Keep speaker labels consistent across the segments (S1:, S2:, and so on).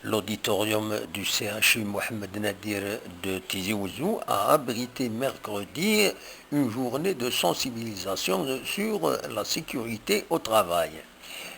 S1: L'auditorium du CHU Mohamed Nadir de Tizi Ouzou a abrité mercredi une journée de sensibilisation sur la sécurité au travail.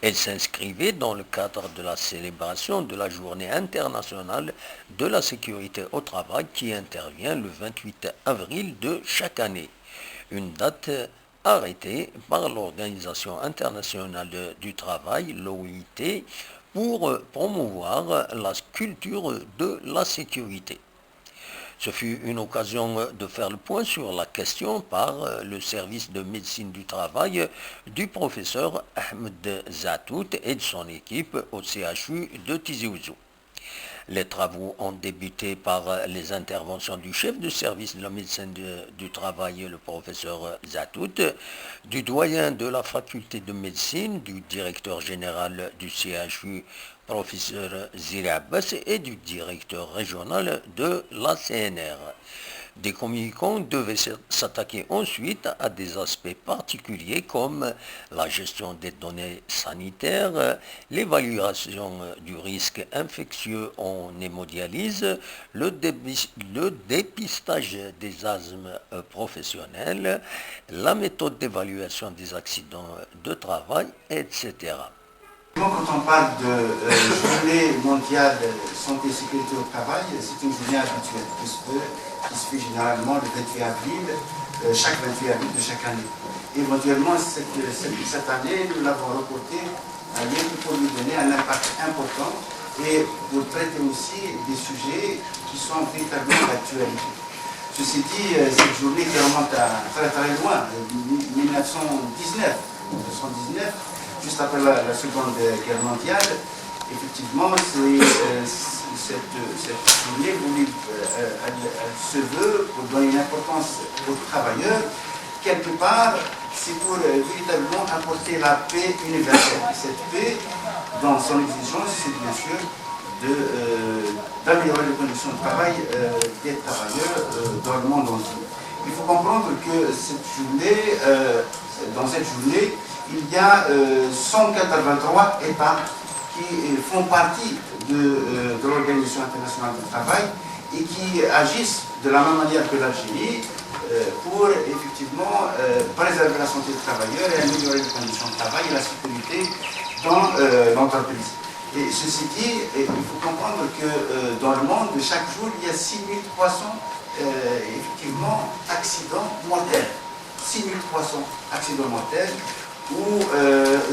S1: Elle s'inscrivait dans le cadre de la célébration de la Journée internationale de la sécurité au travail qui intervient le 28 avril de chaque année. Une date arrêtée par l'Organisation internationale du travail, l'OIT, pour promouvoir la culture de la sécurité. Ce fut une occasion de faire le point sur la question par le service de médecine du travail du professeur Ahmed Zatout et de son équipe au CHU de Tizi Ouzou. Les travaux ont débuté par les interventions du chef de service de la médecine du travail, le professeur Zatout, du doyen de la faculté de médecine, du directeur général du CHU, professeur Ziri Abbas, et du directeur régional de la CNR. Des communicants devaient s'attaquer ensuite à des aspects particuliers comme la gestion des données sanitaires, l'évaluation du risque infectieux en hémodialyse, le dépistage des asthmes professionnels, la méthode d'évaluation des accidents de travail, etc.
S2: Quand on parle de journée mondiale santé et sécurité au travail, c'est une journée habituelle qui se fait généralement le 28 avril, chaque 28 avril de chaque année. Éventuellement, cette année, nous l'avons reporté à lieu pour lui donner un impact important et pour traiter aussi des sujets qui sont véritablement d'actualité. Ceci dit, cette journée qui remonte à très très loin, 1919, juste après la Seconde Guerre mondiale, effectivement, cette journée, elle se veut pour donner une importance aux travailleurs. Quelque part, c'est pour véritablement apporter la paix universelle. Et cette paix, dans son exigence, c'est bien sûr d'améliorer les conditions de travail des travailleurs dans le monde entier. Il faut comprendre que dans cette journée, il y a 183 États qui font partie de l'Organisation internationale du travail et qui agissent de la même manière que l'Algérie pour effectivement préserver la santé des travailleurs et améliorer les conditions de travail et la sécurité dans l'entreprise. Et ceci dit, il faut comprendre que dans le monde, chaque jour, il y a 6300 effectivement accidents mortels. 6300 accidents mortels, ou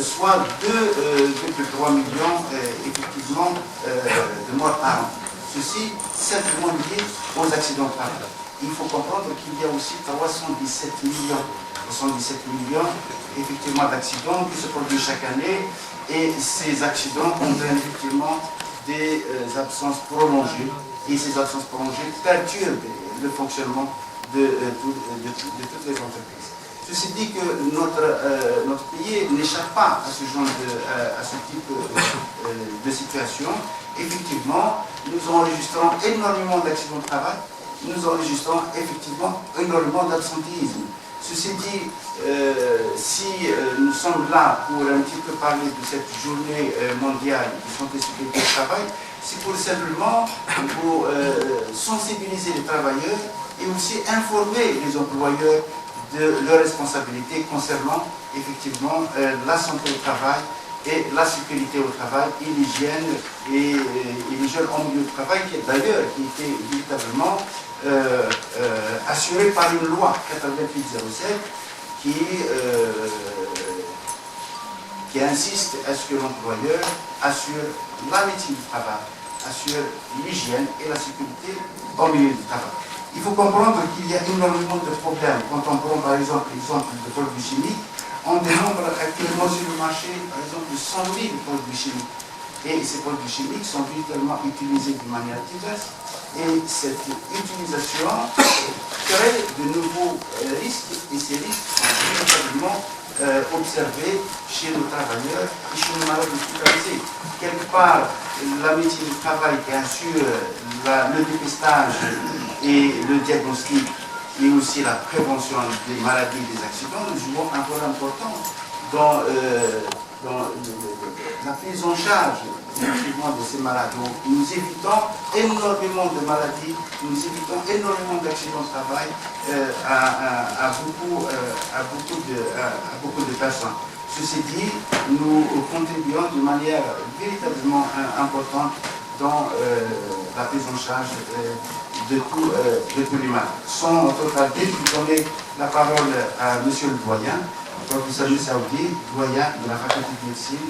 S2: soit 2,3 millions effectivement de morts par an. Ceci simplement lié aux accidents de travail. Il faut comprendre qu'il y a aussi 317 millions effectivement d'accidents qui se produisent chaque année, et ces accidents entraînent effectivement des absences prolongées, et ces absences prolongées perturbent le fonctionnement de toutes les entreprises. Ceci dit que notre pays n'échappe pas à ce type de situation. Effectivement, nous enregistrons énormément d'accidents de travail, nous enregistrons effectivement énormément d'absentéisme. Ceci dit, si nous sommes là pour un petit peu parler de cette journée mondiale de santé et sécurité au travail, c'est pour simplement sensibiliser les travailleurs et aussi informer les employeurs de leurs responsabilités concernant effectivement la santé au travail et la sécurité au travail et l'hygiène et l'hygiène en milieu de travail qui était véritablement assurée par une loi 8807 qui insiste à ce que l'employeur assure la médecine du travail, assure l'hygiène et la sécurité au milieu du travail. Il faut comprendre qu'il y a énormément de problèmes. Quand on prend par exemple l'exemple de produits chimiques, on dénombre actuellement sur le marché par exemple 100 000 produits chimiques. Et ces produits chimiques sont virtuellement utilisés de manière diverse. Et cette utilisation crée de nouveaux risques, et ces risques sont véritablement observés chez nos travailleurs et chez nos malades hospitalisés. Quelque part, la médecine du travail qui assure le dépistage et le diagnostic et aussi la prévention des maladies et des accidents, nous jouons un rôle important dans dans la prise en charge effectivement de ces malades. Donc nous évitons énormément de maladies, nous évitons énormément d'accidents de travail à beaucoup de personnes. Ceci dit, nous contribuons de manière véritablement importante dans la prise en charge de tous les malades. Sans totalité, je donner la parole à M. le doyen, professeur Saoudi, doyen de la faculté de médecine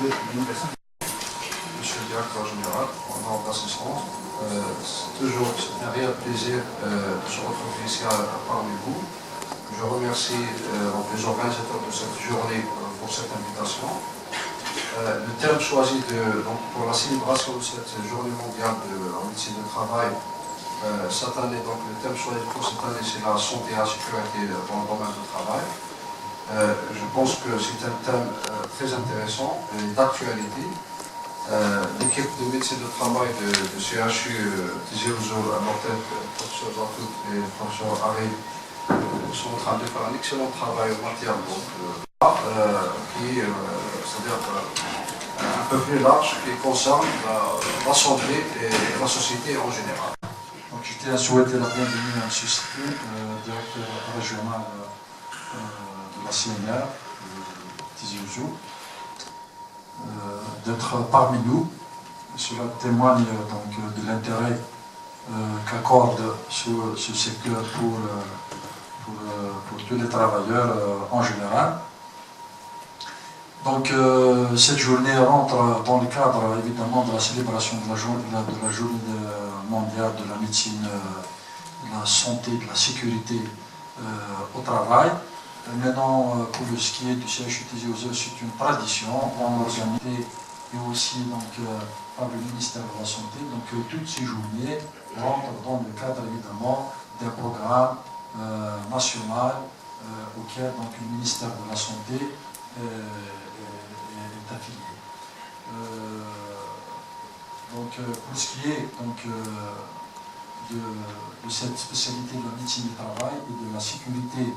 S2: de l'université.
S3: Monsieur le directeur général, en ordre d'assistance, c'est toujours un réel plaisir de se retrouver ici parmi vous. Je remercie les organisateurs de cette journée pour cette invitation. Le thème choisi pour la célébration de cette journée mondiale de la médecine du travail, cette année, donc, le thème choisi pour cette année, c'est la santé et la sécurité dans le domaine du travail. Je pense que c'est un thème très intéressant et d'actualité. L'équipe de médecine de travail de CHU Tizi Ouzou, à leur tête, professeur Zartout et professeur Harry, sont en train de faire un excellent travail en matière c'est-à-dire un peu plus large, qui concerne la santé et la société en général.
S4: Donc, je tiens à souhaiter la bienvenue à M. Sipou, directeur régional de la CNR, Tizi Ouzou, d'être parmi nous. Cela témoigne donc de l'intérêt qu'accorde ce secteur pour tous les travailleurs en général. Donc cette journée rentre dans le cadre évidemment de la célébration de la journée mondiale de la médecine, de la santé, de la sécurité au travail. Maintenant, pour ce qui est du CHU Tizi Ouzou, c'est une tradition en organisée et aussi donc, par le ministère de la Santé. Donc toutes ces journées rentrent dans le cadre évidemment d'un programme national auquel donc, le ministère de la Santé est affilié. Donc pour ce qui est donc, de cette spécialité de la médecine du travail et de la sécurité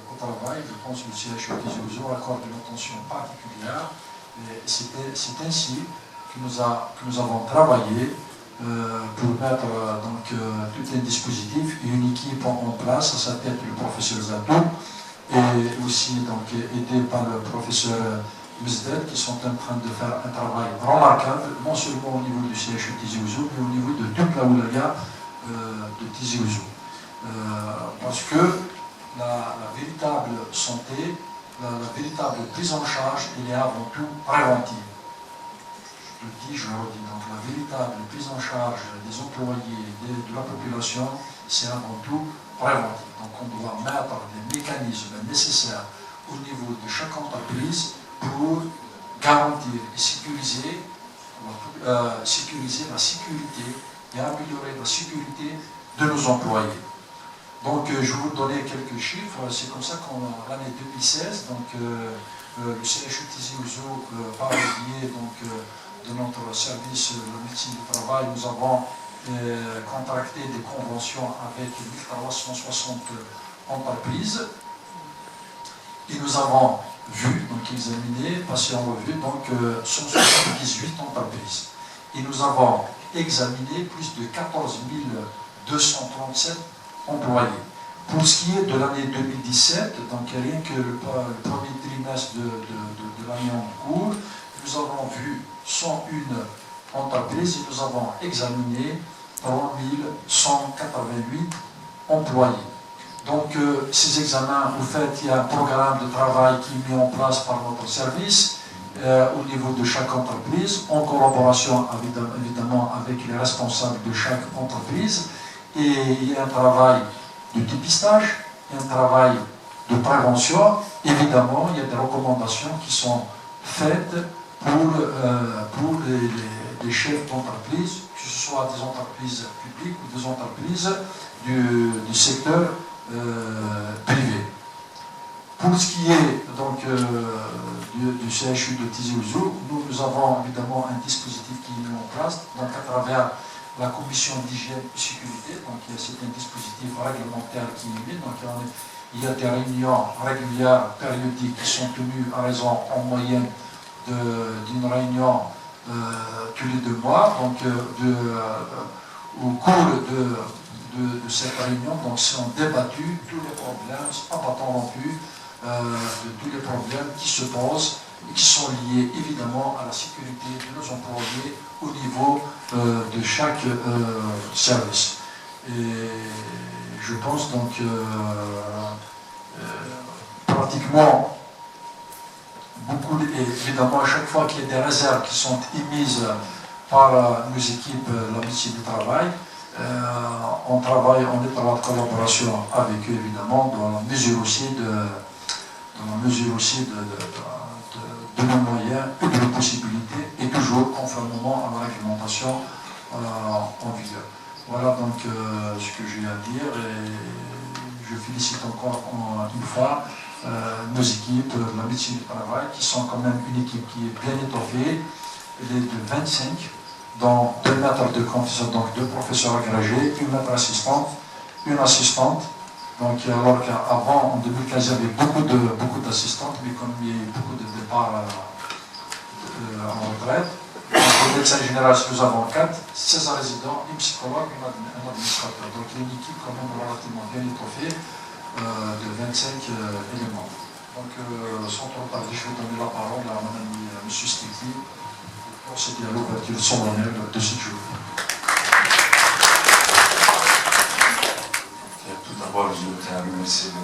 S4: au travail, je pense que le CHU Tizi Ouzou accorde une attention particulière. C'est ainsi que nous avons travaillé pour mettre donc, tout un dispositif et une équipe en place, à sa tête le professeur Zatou, et aussi donc, aidé par le professeur Mesdel, qui sont en train de faire un travail remarquable, non seulement au niveau du CHU Tizi Ouzou, mais au niveau de toute la wilaya de Tizi Ouzou. Parce que la véritable santé, la véritable prise en charge, elle est avant tout préventive. Je le dis, je le redis. Donc la véritable prise en charge des employés, de la population, c'est avant tout préventif. Donc on doit mettre des mécanismes nécessaires au niveau de chaque entreprise pour garantir et sécuriser la sécurité et améliorer la sécurité de nos employés. Donc je vais vous donner quelques chiffres. C'est comme ça qu'en l'année 2016, donc, le CHU Tizi Ouzou, par le biais de notre service de médecine du travail, nous avons contracté des conventions avec 1360 entreprises et nous avons vu, donc examiné, passé en revue, donc 178 entreprises. Et nous avons examiné plus de 14 237 employés. Pour ce qui est de l'année 2017, donc rien que le premier trimestre de l'année en cours, nous avons vu 101 entreprises et nous avons examiné 3188 employés. Donc ces examens, au fait, il y a un programme de travail qui est mis en place par notre service au niveau de chaque entreprise, en collaboration évidemment avec les responsables de chaque entreprise. Et il y a un travail de dépistage, il y a un travail de prévention. Évidemment, il y a des recommandations qui sont faites pour les chefs d'entreprise, que ce soit des entreprises publiques ou des entreprises du secteur privé. Pour ce qui est donc, du CHU de Tizi Ouzou, nous avons évidemment un dispositif qui est mis en place, donc à travers la commission d'hygiène et sécurité, donc c'est un dispositif réglementaire qui est mis, donc Il y a des réunions régulières, périodiques, qui sont tenues à raison en moyenne d'une réunion tous les 2 mois. Donc, au cours de cette réunion, donc, sont débattus tous les problèmes, abattant non plus de tous les problèmes qui se posent et qui sont liés évidemment à la sécurité de nos employés au niveau de chaque service. Et je pense donc pratiquement beaucoup, évidemment, à chaque fois qu'il y a des réserves qui sont émises par nos équipes, la médecine du travail, on travaille en étroite collaboration avec eux, évidemment, dans la mesure aussi de nos moyens et de nos possibilités, et toujours conformément à la réglementation en vigueur. Voilà donc ce que j'ai à dire, et je félicite encore une fois nos équipes, la médecine du travail, qui sont quand même une équipe qui est bien étoffée. Elle est de 25, dont 2 maîtres de conférence, donc 2 professeurs agrégés, une maître assistante, une assistante. Donc, alors qu'avant, en 2015, il y avait beaucoup d'assistantes, mais comme il y a eu beaucoup de départs en retraite, au médecin généraliste, nous avons 4, 16 résidents, une psychologue et un administrateur. Donc, il y a une équipe quand même relativement bien étoffée de 25 éléments. Donc, sans trop tarder, je vais donner la parole à M. Stekli pour procéder à l'ouverture solennelle de cette journée.
S5: Tout d'abord, je tiens à remercier le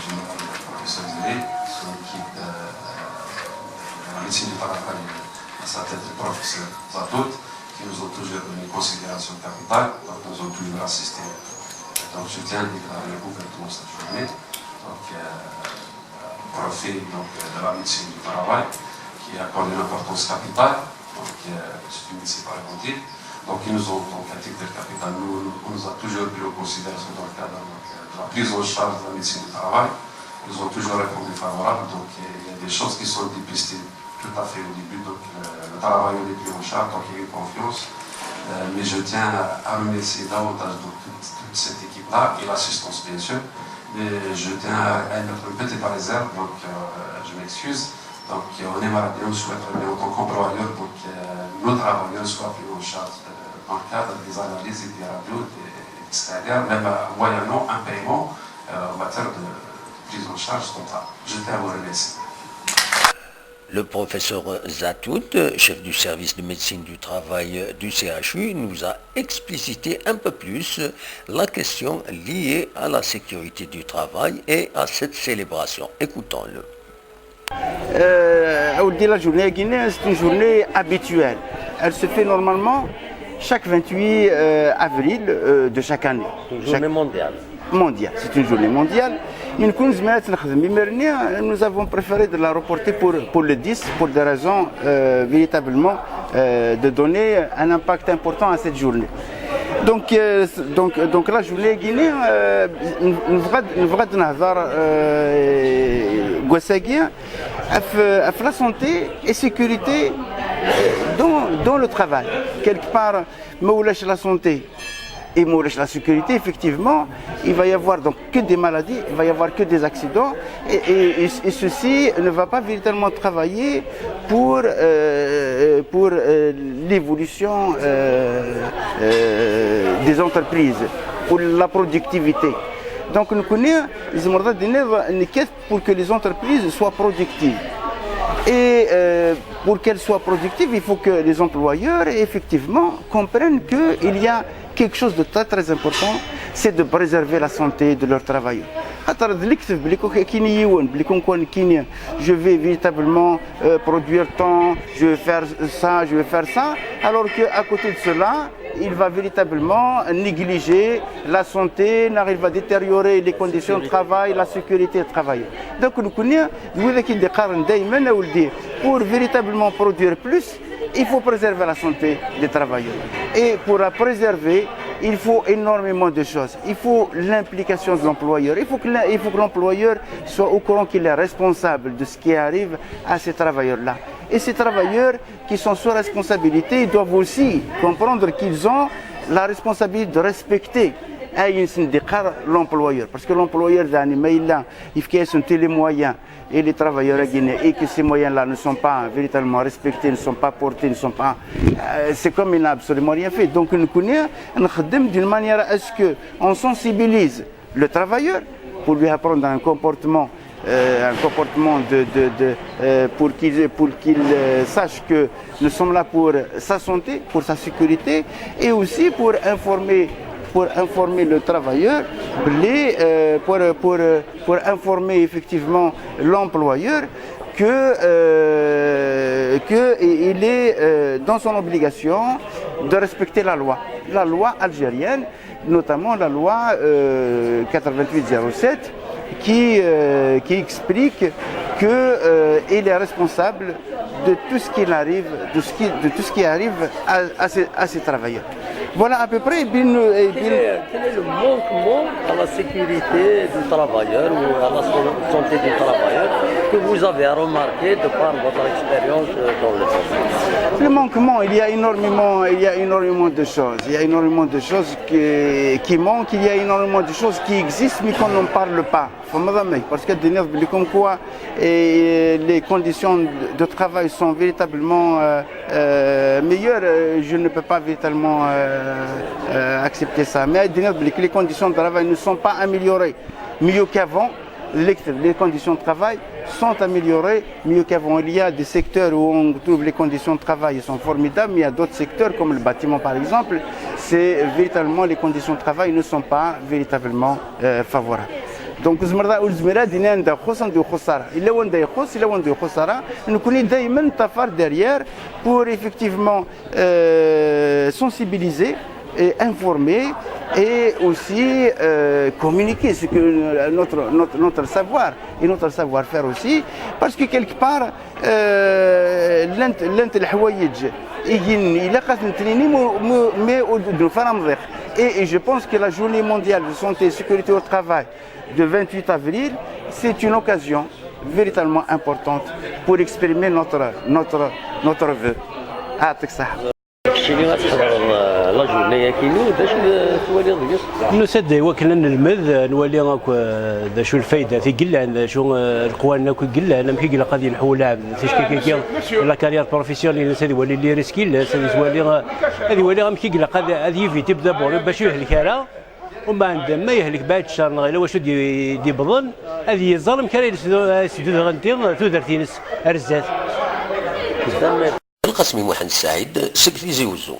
S5: général, le professeur Zélé, son équipe de la médecine du travail, à sa tête le professeur Zatout, qui nous ont toujours donné considération capitale, donc nous ont toujours assisté. Donc je tiens à déclarer ouvertement cette journée, donc profil de la médecine du travail, qui accorde une importance capitale, donc c'est une médecine préventive. Donc ils nous ont, donc, à titre capital, on nous a toujours pris en considération dans le cadre de la prise en charge de la médecine du travail. Ils ont toujours répondu favorable, donc il y a des choses qui sont dépistées tout à fait au début, donc le travail on est pris en charge, donc il y a une confiance. Mais je tiens à remercier davantage donc, toute cette équipe-là et l'assistance bien sûr. Mais je tiens à mettre une petite réserve, donc je m'excuse. Donc on aimerait bien, on souhaiterait bien en tant qu'employeur, donc nos travailleurs soient pris en charge dans le cadre des analyses et des radios extérieures, même moyennant un paiement en matière de prise en charge totale. Je tiens à vous remercier.
S1: Le professeur Zatout, chef du service de médecine du travail du CHU, nous a explicité un peu plus la question liée à la sécurité du travail et à cette célébration. Écoutons-le.
S2: La journée à Guinée, c'est une journée habituelle. Elle se fait normalement chaque 28 avril de chaque année.
S1: Une journée mondiale.
S2: C'est une journée mondiale. Nous avons préféré de la reporter pour le 10, pour des raisons véritablement de donner un impact important à cette journée. Donc la journée guinéenne, la santé et sécurité dans le travail. Quelque part, la santé et la sécurité, effectivement, il va y avoir donc que des maladies, il va y avoir que des accidents, et ceci ne va pas véritablement travailler pour l'évolution des entreprises, pour la productivité. Donc nous connaissons les quêtes pour que les entreprises soient productives. Et pour qu'elles soient productives, il faut que les employeurs effectivement comprennent qu'il y a quelque chose de très très important, c'est de préserver la santé de leurs travailleurs. Je vais véritablement produire tant, je vais faire ça, alors qu'à côté de cela, il va véritablement négliger la santé, il va détériorer les conditions de travail, la sécurité du travail. Donc nous connaissons, pour véritablement produire plus, il faut préserver la santé des travailleurs. Et pour la préserver, il faut énormément de choses. Il faut l'implication de l'employeur. Il faut que l'employeur soit au courant qu'il est responsable de ce qui arrive à ces travailleurs-là. Et ces travailleurs qui sont sous responsabilité, ils doivent aussi comprendre qu'ils ont la responsabilité de respecter
S6: l'employeur, parce que l'employeur il faut les moyens et les travailleurs guinéens et que ces moyens-là ne sont pas véritablement respectés, ne sont pas portés, ne sont pas... c'est comme il n'a absolument rien fait. Donc nous connaissons d'une manière à ce qu'on sensibilise le travailleur pour lui apprendre un comportement pour qu'il sache que nous sommes là pour sa santé, pour sa sécurité et aussi pour informer le travailleur, pour informer effectivement l'employeur qu'il est dans son obligation de respecter la loi algérienne, notamment la loi 8807 qui explique qu'il est responsable de tout ce qui arrive, à ces travailleurs. Voilà à peu près.
S1: Quel est le manquement à la sécurité du travailleur ou à la santé du travailleur que vous avez remarqué de par votre expérience dans le domaine?
S6: Le manquement, il y a énormément de choses. Il y a énormément de choses qui manquent, il y a énormément de choses qui existent mais qu'on n'en parle pas. Parce que comme quoi les conditions de travail sont véritablement meilleures, je ne peux pas véritablement accepter ça. Mais les conditions de travail ne sont pas améliorées mieux qu'avant. Les conditions de travail sont améliorées mieux qu'avant. Il y a des secteurs où on trouve les conditions de travail sont formidables, mais il y a d'autres secteurs comme le bâtiment par exemple, c'est véritablement les conditions de travail ne sont pas véritablement favorables. Donc الزملاء دينا عندها خص عنده خساره الا عنده خساره نكون دائما تفار derrière pour effectivement sensibiliser et informer et aussi communiquer ce que notre savoir et notre savoir-faire aussi parce que quelque part لانت الحوايج إلا قاس نتريني mais et je pense que la journée mondiale de santé et sécurité au travail de 28 avril, c'est une occasion véritablement importante pour exprimer notre vœu.
S1: شنو غتحضر لا جورني كينو باش توالي ضيوف
S7: نسد وكلنا نلمذ نولي ذا شو الفايده في قلان شو القوان قلان مكي قلا غادي نحول لاعب تشكي لا كارير بروفيسيونيل هذه ولي لي ريسكي هذه ولي مكي قلا هذه يفي تبدا بور باش يهلك راه ومن بعد ما يهلك بعد الشهر غير واش دي بظن هذه الظلم كان يسدد غنتي تودرتينس رزات
S1: القاسمي محمد السعيد سكرتير زوزو.